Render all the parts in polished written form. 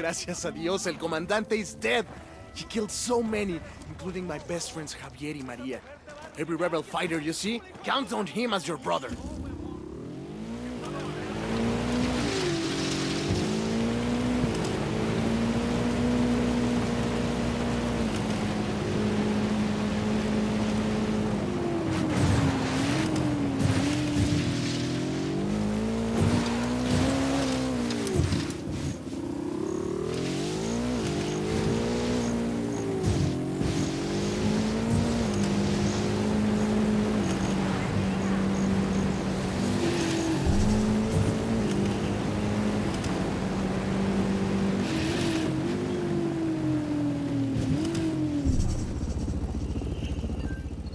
Gracias a Dios, el comandante is dead. He killed so many, including my best friends Javier y Maria. Every rebel fighter you see, count on him as your brother.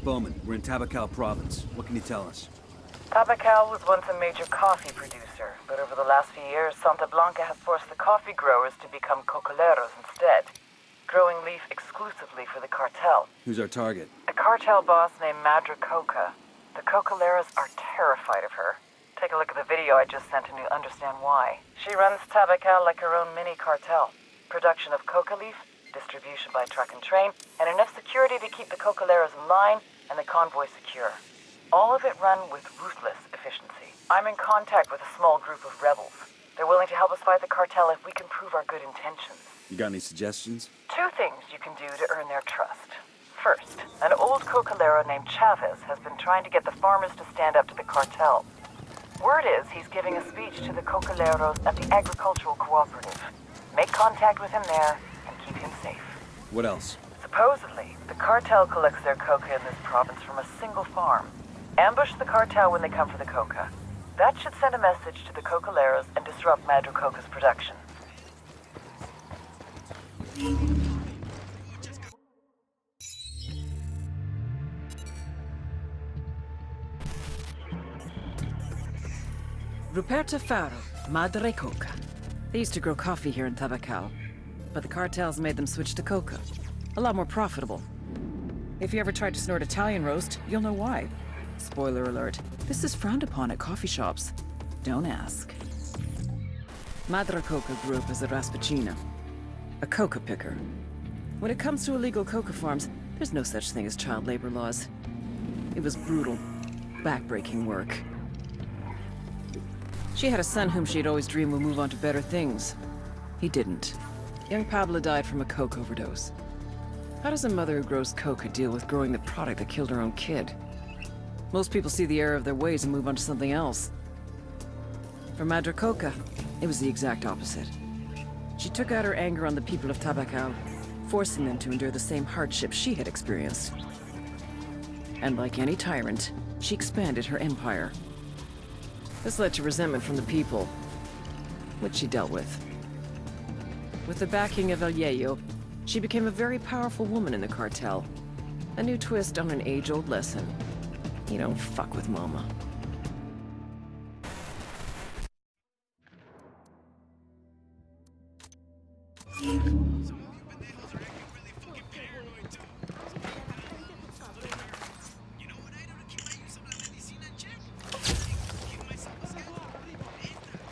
Bowman, we're in Tabacao province. What can you tell us? Tabacao was once a major coffee producer, but over the last few years, Santa Blanca has forced the coffee growers to become cocoleros instead, growing leaf exclusively for the cartel. Who's our target? A cartel boss named Madra Coca. The cocoleros are terrified of her. Take a look at the video I just sent and you'll understand why. She runs Tabacao like her own mini cartel. Production of coca leaf, distribution by truck and train, and enough security to keep the cocoleros in line and the convoy secure. All of it run with ruthless efficiency. I'm in contact with a small group of rebels. They're willing to help us fight the cartel if we can prove our good intentions. You got any suggestions? 2 things you can do to earn their trust. First, an old cocolero named Chavez has been trying to get the farmers to stand up to the cartel. Word is he's giving a speech to the cocoleros at the agricultural cooperative. Make contact with him there and keep him safe. What else? Supposedly, the cartel collects their coca in this province from a single farm. Ambush the cartel when they come for the coca. That should send a message to the cocoleros and disrupt Madra Coca's production. Ruperta Faro, Madre Coca. They used to grow coffee here in Tabacao, but the cartels made them switch to coca. A lot more profitable. If you ever tried to snort Italian roast, you'll know why. Spoiler alert, this is frowned upon at coffee shops. Don't ask. Madre Coca grew up as a raspacina, a coca picker. When it comes to illegal coca farms, there's no such thing as child labor laws. It was brutal, backbreaking work. She had a son whom she'd always dreamed would move on to better things. He didn't. Young Pablo died from a coke overdose. How does a mother who grows coca deal with growing the product that killed her own kid? Most people see the error of their ways and move on to something else. For Madre Coca, it was the exact opposite. She took out her anger on the people of Tabacao, forcing them to endure the same hardships she had experienced. And like any tyrant, she expanded her empire. This led to resentment from the people, which she dealt with. With the backing of El Yayo, she became a very powerful woman in the cartel. A new twist on an age-old lesson. You don't fuck with Mama.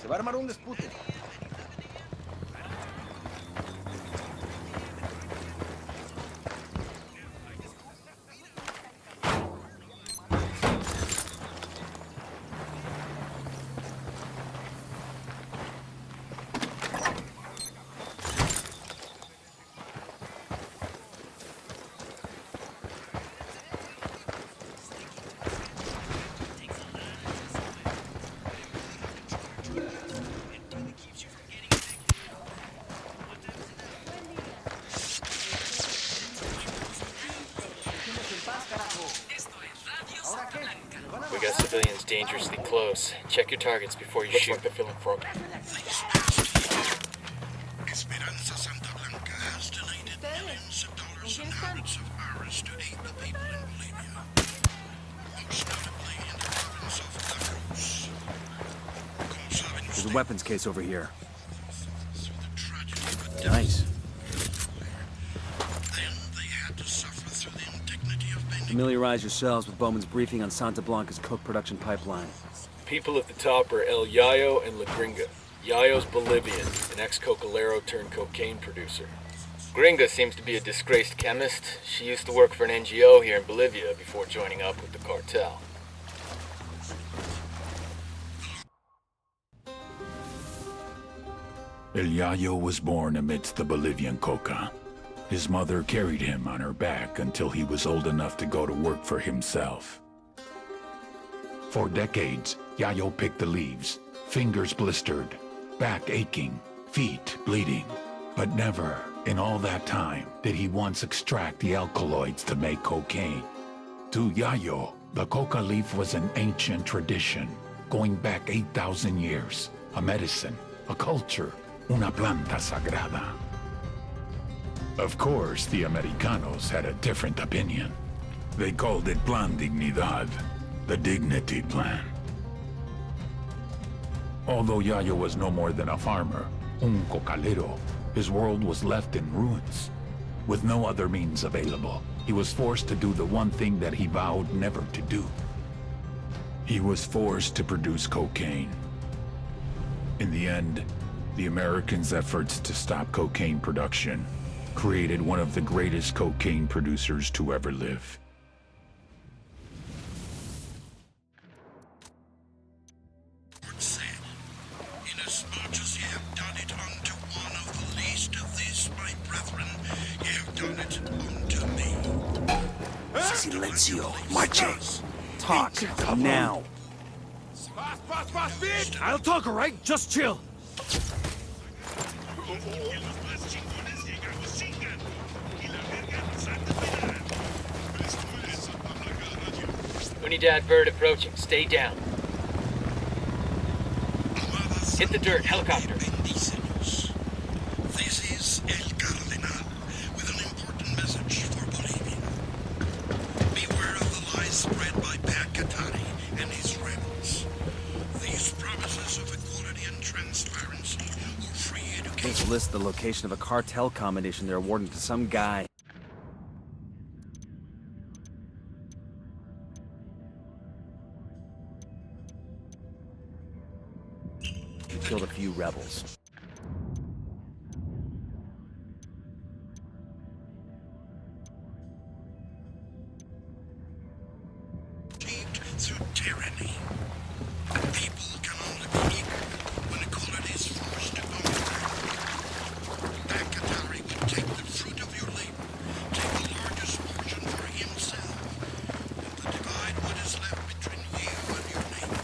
Se va a armar un dispute. We got civilians dangerously close. Check your targets before you shoot. Like the filling program. Esperanza Santa Blanca has donated millions of dollars and hundreds of hours to aid the people in Bolivia. Most notably in the province of La Cruz. There's a weapons case over here. Nice. Familiarize yourselves with Bowman's briefing on Santa Blanca's coke production pipeline. People at the top are El Yayo and La Gringa. Yayo's Bolivian, an ex-cocalero turned cocaine producer. Gringa seems to be a disgraced chemist. She used to work for an NGO here in Bolivia before joining up with the cartel. El Yayo was born amidst the Bolivian coca. His mother carried him on her back until he was old enough to go to work for himself. For decades, Yayo picked the leaves, fingers blistered, back aching, feet bleeding. But never, in all that time, did he once extract the alkaloids to make cocaine. To Yayo, the coca leaf was an ancient tradition, going back 8,000 years. A medicine, a culture, una planta sagrada. Of course, the Americanos had a different opinion. They called it Plan Dignidad, the dignity plan. Although Yayo was no more than a farmer, un cocalero, his world was left in ruins. With no other means available, he was forced to do the one thing that he vowed never to do. He was forced to produce cocaine. In the end, the Americans' efforts to stop cocaine production created one of the greatest cocaine producers to ever live. Inasmuch as ye have done it unto one of the least of these my brethren, ye have done it unto me. Silencio. Marche. Talk. Now. I'll talk, alright? Just chill. Unidad bird approaching. Stay down. Hit the dirt. Helicopter. This is El Cardenal with an important message for Bolivia. Beware of the lies spread by Pacatari and his rebels. These promises of equality and transparency or free education. This lists the location of a cartel combination they're awarding to some guy. We killed a few rebels. Achieved through tyranny. People can only be equal when equality is forced upon them. Pacatari will take the fruit of your labor, take the largest portion for himself, and divide what is left between you and your neighbor.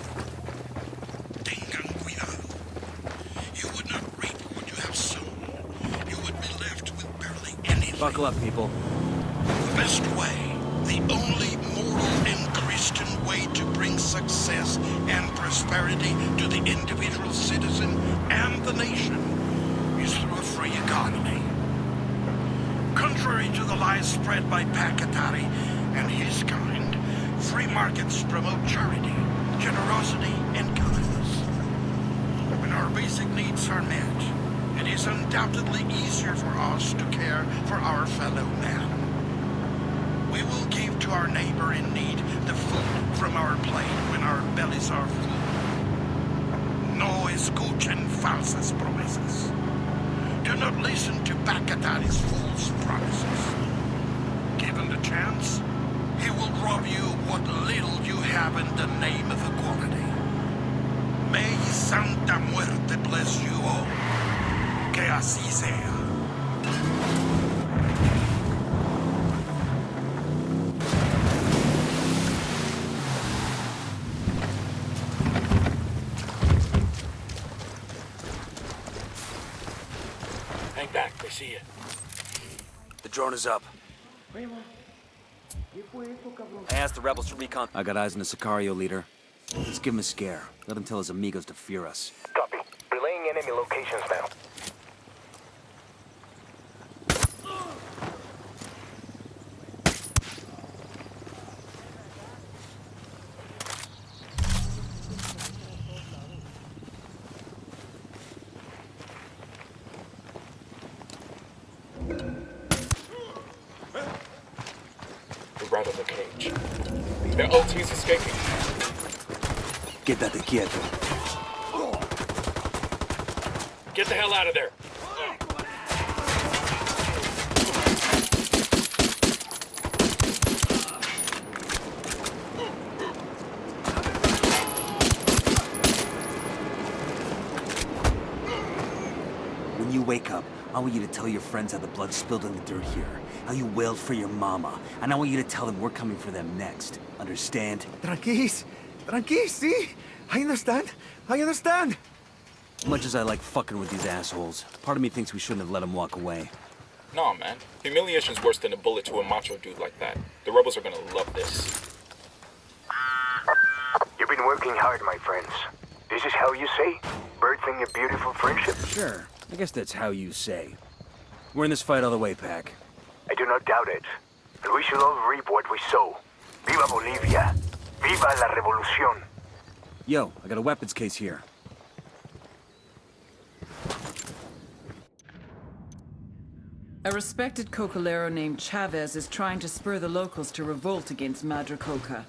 Tengan cuidado. You would not reap what you have sown. You would be left with barely anything. Buckle up, people. The best way, the only moral and Christian way to bring success and prosperity to the individual citizen and the nation is through a free economy. Contrary to the lies spread by Pacatari and his kind, free markets promote charity, generosity, and kindness. When our basic needs are met, it is undoubtedly easier for us to care for our fellow man. We will give to our neighbor in need the food from our plate when our bellies are full. No escuchen falsas promesas. Do not listen to Pacatari's false promises. Given the chance, he will rob you what little you have in the name of equality. May Santa Muerte bless you all. Que así sea. Hang back. They see you. The drone is up. I asked the rebels to recon. I got eyes on the Sicario leader. Let's give him a scare. Let him tell his amigos to fear us. Copy. Relaying enemy locations now. We're right on the cage. Their OT's escaping. Quédate quieto. Get the hell out of there. When you wake up, I want you to tell your friends how the blood spilled in the dirt here. How you wailed for your mama. And I want you to tell them we're coming for them next. Understand? Tranquis, see? I understand. Much as I like fucking with these assholes, part of me thinks we shouldn't have let them walk away. Nah, man. Humiliation's worse than a bullet to a macho dude like that. The rebels are gonna love this. You've been working hard, my friends. This is how you say? Birthing a beautiful friendship? Sure. I guess that's how you say. We're in this fight all the way, Pac. I do not doubt it. And we should all reap what we sow. Viva Bolivia! Viva la revolución! Yo, I got a weapons case here. A respected cocalero named Chavez is trying to spur the locals to revolt against Madre Coca.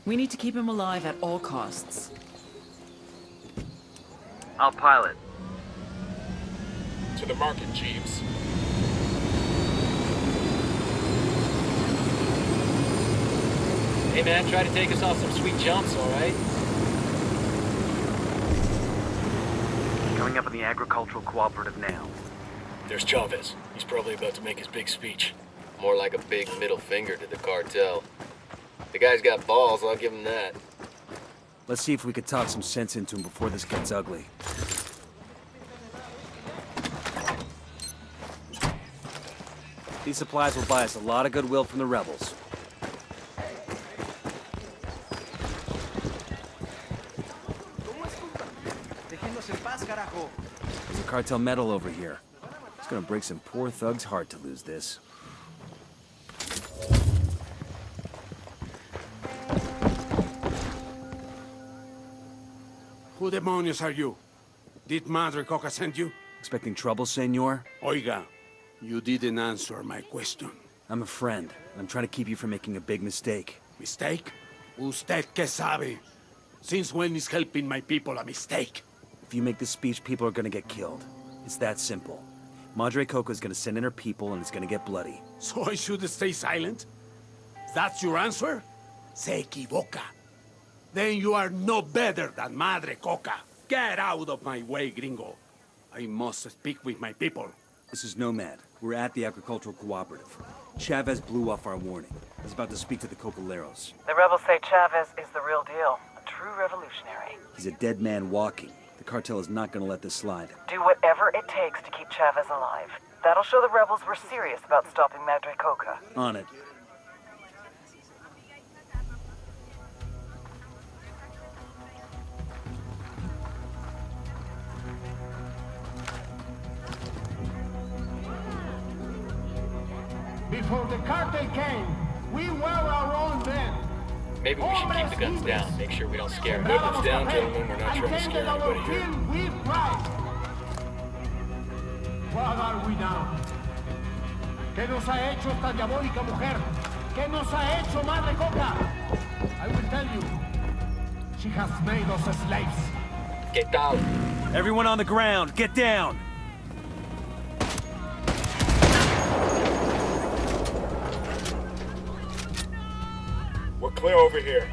We need to keep him alive at all costs. I'll pilot. To the market, Jeeves. Hey man, try to take us off some sweet jumps, alright? Coming up on the agricultural cooperative now. There's Chavez. He's probably about to make his big speech. More like a big middle finger to the cartel. The guy's got balls, I'll give him that. Let's see if we could talk some sense into him before this gets ugly. These supplies will buy us a lot of goodwill from the rebels. There's a cartel medal over here. It's gonna break some poor thug's heart to lose this. Who demonios are you? Did Madre Coca send you? Expecting trouble, senor? Oiga, you didn't answer my question. I'm a friend, and I'm trying to keep you from making a big mistake. Mistake? Usted que sabe? Since when is helping my people a mistake? If you make this speech, people are gonna get killed. It's that simple. Madre Coca's gonna send in her people, and it's gonna get bloody. So I should stay silent? That's your answer? Se equivoca. Then you are no better than Madre Coca. Get out of my way, gringo. I must speak with my people. This is Nomad. We're at the agricultural cooperative. Chavez blew off our warning. I was about to speak to the Cocaleros. The rebels say Chavez is the real deal. A true revolutionary. He's a dead man walking. The cartel is not gonna let this slide. Do whatever it takes to keep Chavez alive. That'll show the rebels we're serious about stopping Madre Coca. On it. Before the cartel came, we were our own men. Maybe we should keep the guns down, make sure we don't scare them. Weapons down, gentlemen, we're not trying to scare anybody here. What are we now? ¿Qué nos ha hecho esta diabólica mujer? ¿Qué nos ha hecho Madre Coca? I will tell you. She has made us slaves. Get down. Everyone on the ground, get down! We're clear over here.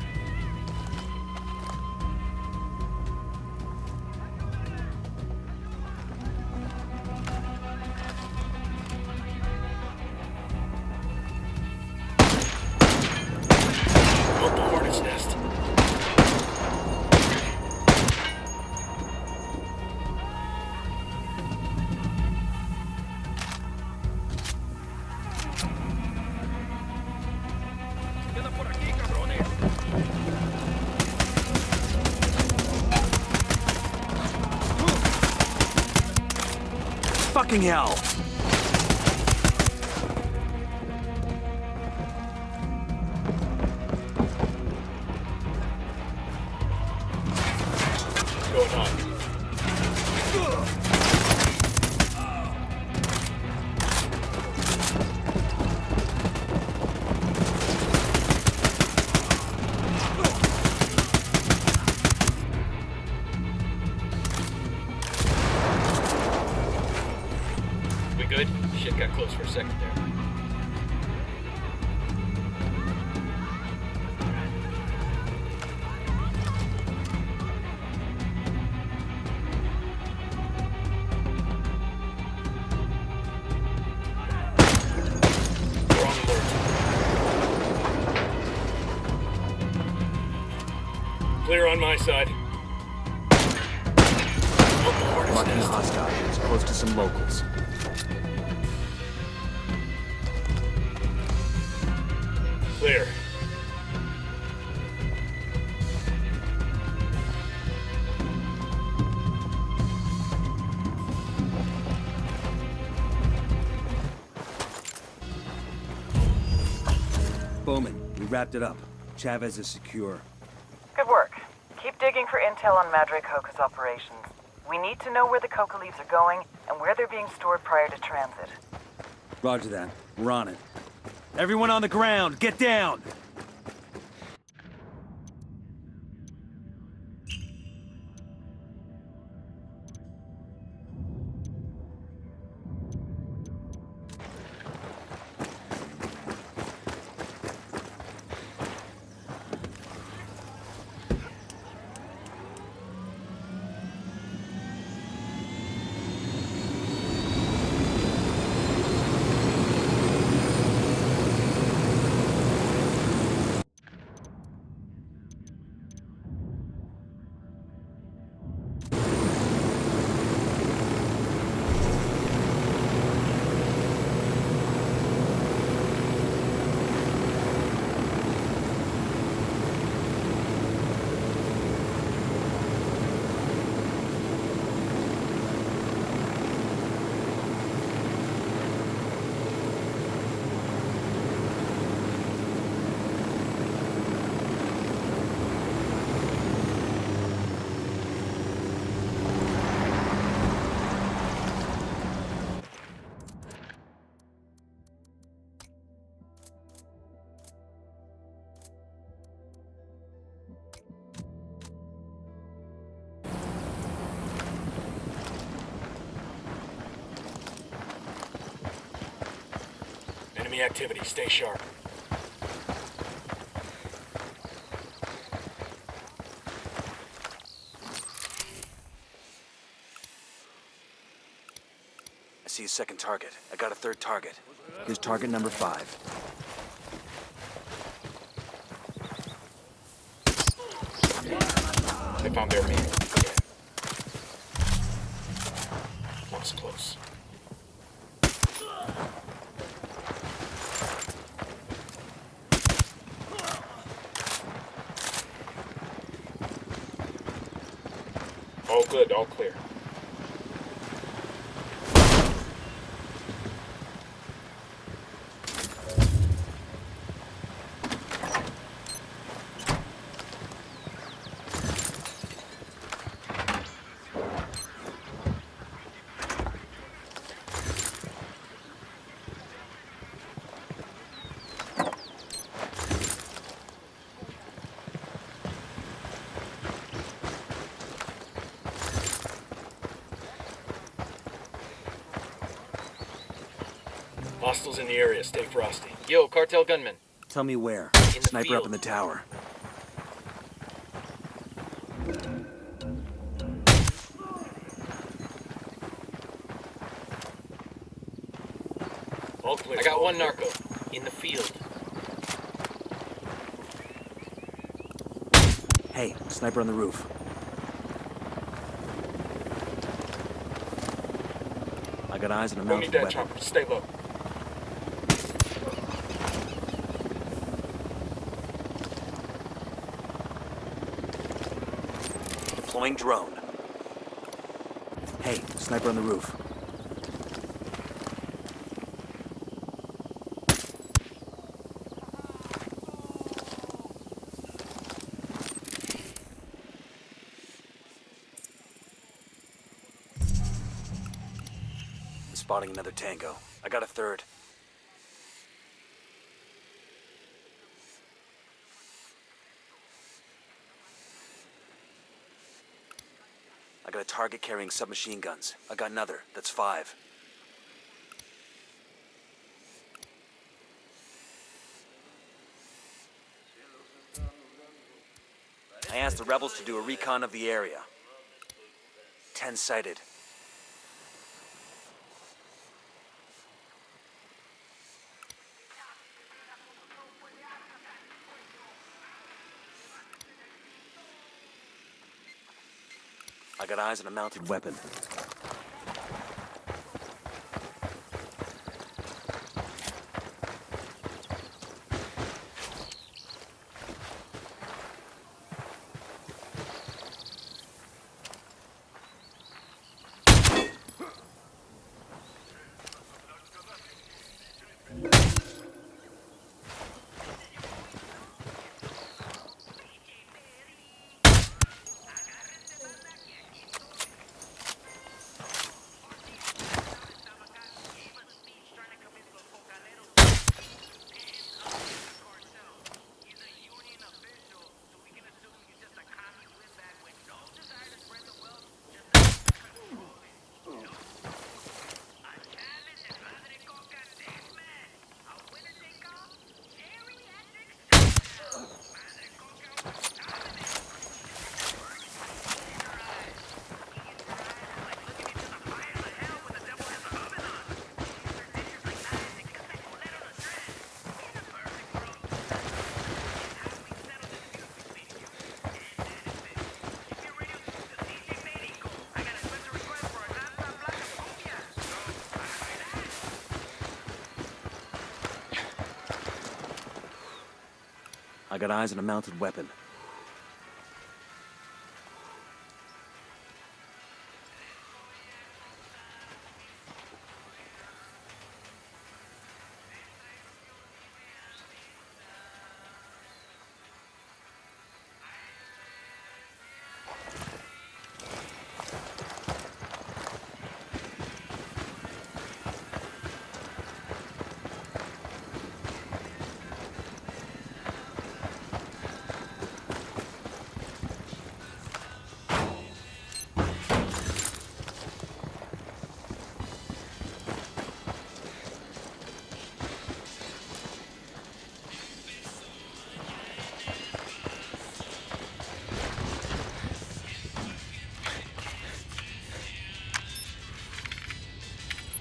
Hope the hornet's nest. Fucking hell! What's going on? Clear on my side. Marking the hostile. It's close to some locals. Clear. Bowman, we wrapped it up. Chavez is secure. Good work. Keep digging for intel on Madre Coca's operations. We need to know where the coca leaves are going and where they're being stored prior to transit. Roger that. We're on it. Everyone on the ground, get down! Enemy activity. Stay sharp. I see a second target. I got a third target. Here's target number 5. They found their meat. One's close. All good, all clear. Hostiles in the area. Stay frosty. Yo, cartel gunman. Tell me where. In the Sniper field. up in the tower. All clear. I got one narco. In the field. Hey, sniper on the roof. I got eyes on a Don't mounted need that weapon. chopper. Stay low. Deploying drone. Hey, sniper on the roof. Spotting another tango. I got a third. I got a target carrying submachine guns. I got another. That's 5. I asked the rebels to do a recon of the area. 10 sighted. I got eyes on a mounted weapon. I got eyes on a mounted weapon.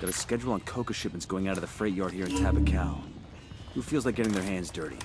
Got a schedule on coca shipments going out of the freight yard here in Tabacao. Who feels like getting their hands dirty?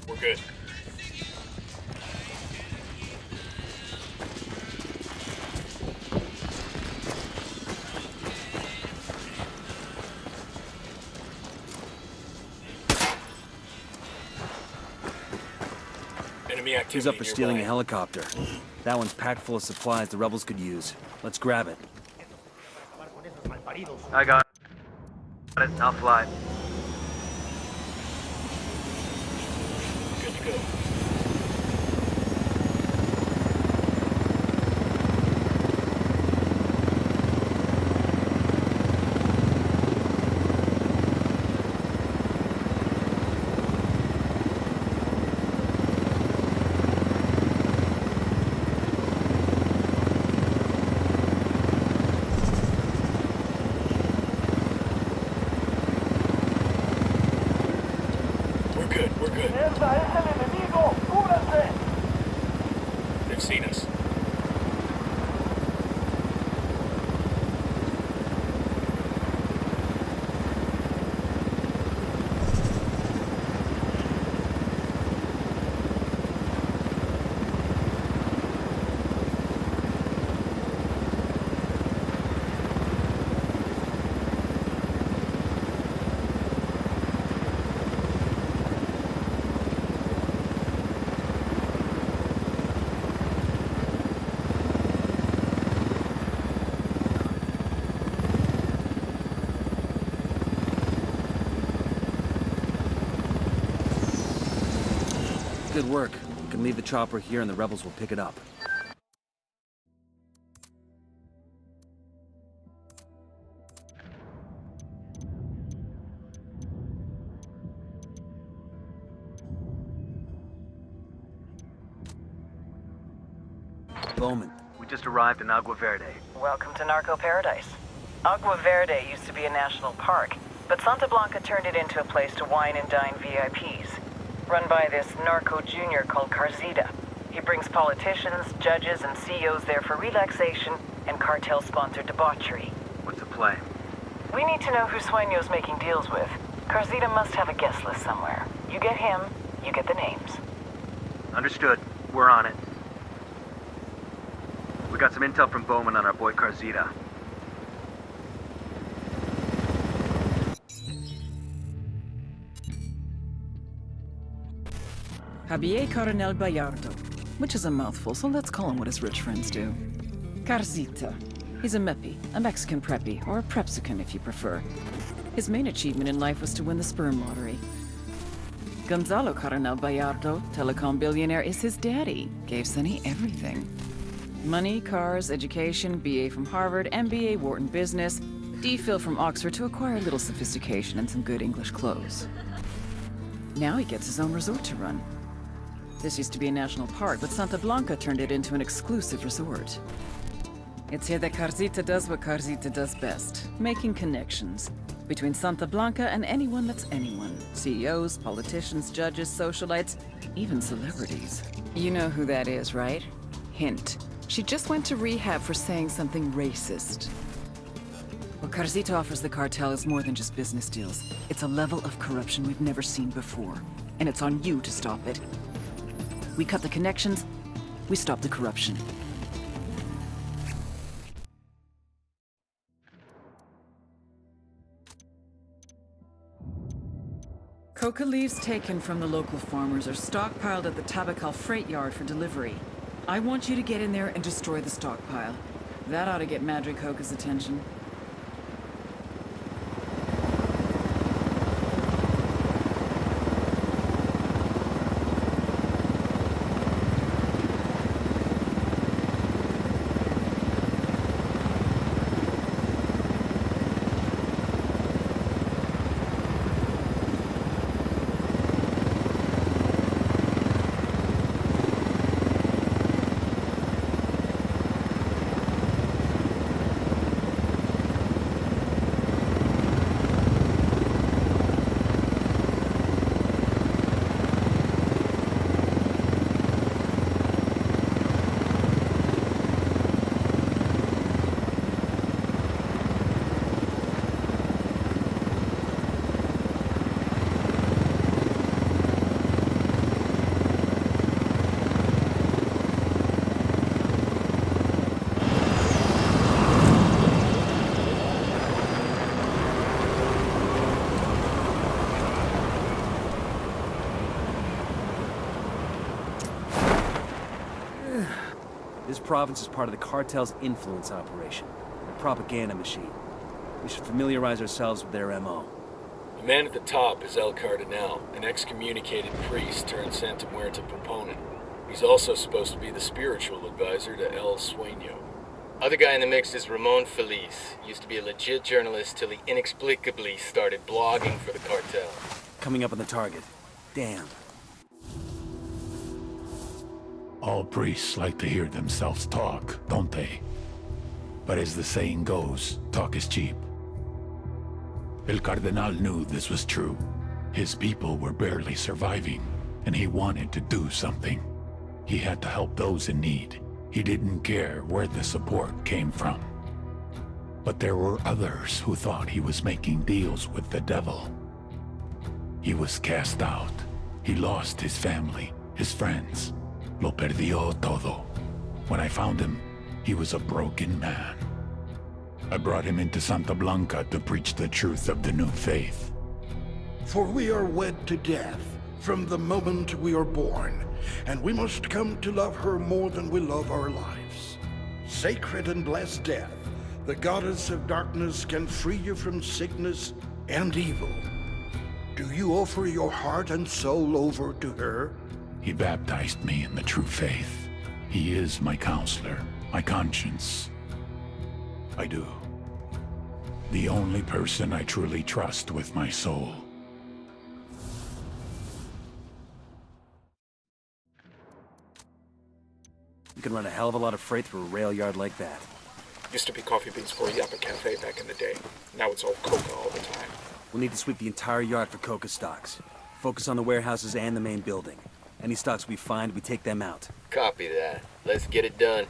We're good. Enemy activity. He's up for stealing a nearby. helicopter. That one's packed full of supplies the rebels could use. Let's grab it. I got it. I'll fly. Good to go. ¡Mierda, es el enemigo! good work. You can leave the chopper here and the rebels will pick it up. Bowman. We just arrived in Agua Verde. Welcome to Narco Paradise. Agua Verde used to be a national park, but Santa Blanca turned it into a place to wine and dine VIPs. Run by this narco junior called Carzita. He brings politicians, judges, and CEOs there for relaxation and cartel-sponsored debauchery. What's the play? We need to know who Sueño's making deals with. Carzita must have a guest list somewhere. You get him, you get the names. Understood. We're on it. We got some intel from Bowman on our boy Carzita. Javier Coronel Bayardo, which is a mouthful, so let's call him what his rich friends do. Carzita. He's a meppy, a Mexican preppy, or a prepsican if you prefer. His main achievement in life was to win the sperm lottery. Gonzalo Coronel Bayardo, telecom billionaire, is his daddy. Gave Sonny everything. Money, cars, education, BA from Harvard, MBA Wharton Business, DPhil from Oxford to acquire a little sophistication and some good English clothes. Now he gets his own resort to run. This used to be a national park, but Santa Blanca turned it into an exclusive resort. It's here that Carzita does what Carzita does best, making connections between Santa Blanca and anyone that's anyone. CEOs, politicians, judges, socialites, even celebrities. You know who that is, right? Hint. She just went to rehab for saying something racist. What Carzita offers the cartel is more than just business deals. It's a level of corruption we've never seen before. And it's on you to stop it. We cut the connections, we stop the corruption. Coca leaves taken from the local farmers are stockpiled at the Tabacal freight yard for delivery. I want you to get in there and destroy the stockpile. That ought to get Madre Coca's attention. This province is part of the cartel's influence operation, a propaganda machine. We should familiarize ourselves with their MO. The man at the top is El Cardinal, an excommunicated priest turned Santa Muerta proponent. He's also supposed to be the spiritual advisor to El Sueño. Other guy in the mix is Ramon Feliz. Used to be a legit journalist till he inexplicably started blogging for the cartel. Coming up on the target. Damn. All priests like to hear themselves talk, don't they? But as the saying goes, talk is cheap. El Cardinal knew this was true. His people were barely surviving, and he wanted to do something. He had to help those in need. He didn't care where the support came from. But there were others who thought he was making deals with the devil. He was cast out. He lost his family, his friends. Lo perdió todo. When I found him, he was a broken man. I brought him into Santa Blanca to preach the truth of the new faith. For we are wed to death from the moment we are born, and we must come to love her more than we love our lives. Sacred and blessed death, the goddess of darkness can free you from sickness and evil. Do you offer your heart and soul over to her? He baptized me in the true faith. He is my counselor, my conscience. I do. The only person I truly trust with my soul. You can run a hell of a lot of freight through a rail yard like that. Used to be coffee beans for a Yappa Cafe back in the day. Now it's all coca all the time. We'll need to sweep the entire yard for coca stocks. Focus on the warehouses and the main building. Any stocks we find, we take them out. Copy that. Let's get it done.